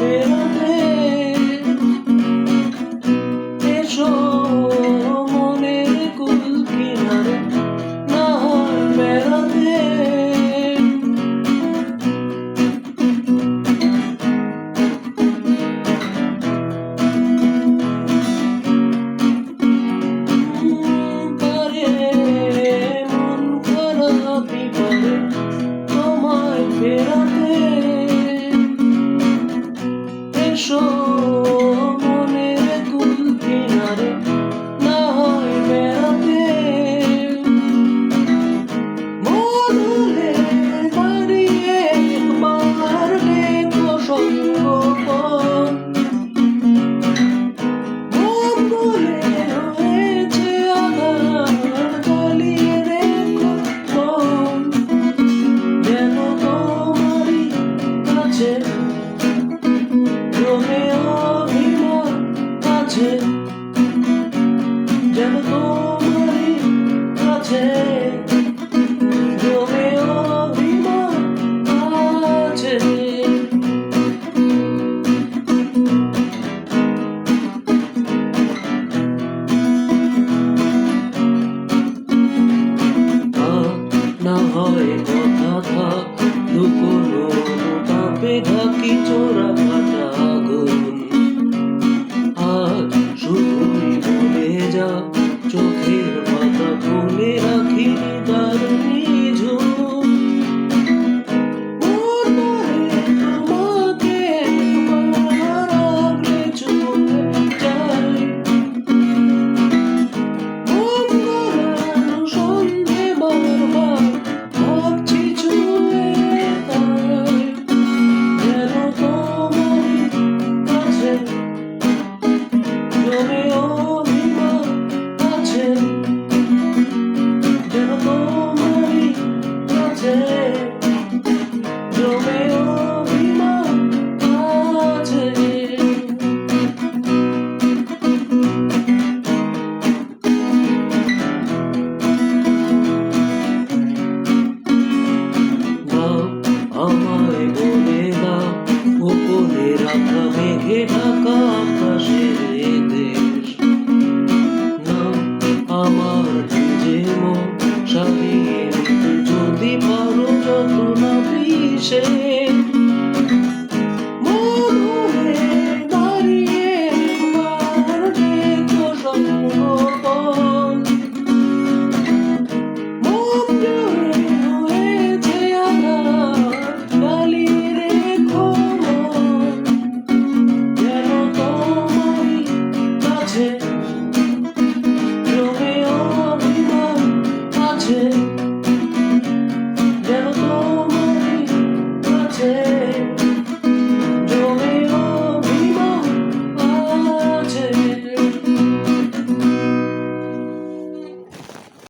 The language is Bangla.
বেড়াতে এসো মনের কুল কিনারে না হয় বেড়াতে পারে মন খারাপই পারে তোমায় ফেরাতে এসো মনের কুল কিনারে না হয় বেড়াতে মন হলে দাঁড়িয়ে একবার দেখো সঙ্গপন মন বলে রয়েছে আধার জ্বালিয়ে রেখো মন যেন তোমারই কাছে জমে অভিমান আছে যেন তোমারই কাছে জমে অভিমান আছে না হয় কথা থাক লুকোনো অনুতাপে ঢাকি চোরা কাটা আগুন আজ শুধুই বলে যা চোখের পাতা খুলে রাখি তার নিঝুম তোমাকে একবার আগলে চলে যাই মন গড়ানো সন্ধে বারবার ভাবছি ছুঁয়ে তাই যেন তোমারই কাছে জমে অভিমান আছে যেন তোমারই কাছে জমে অভিমান আছে দাও আমায় বলে দাও গোপনে রাখা মেঘে ঢাকা আকাশে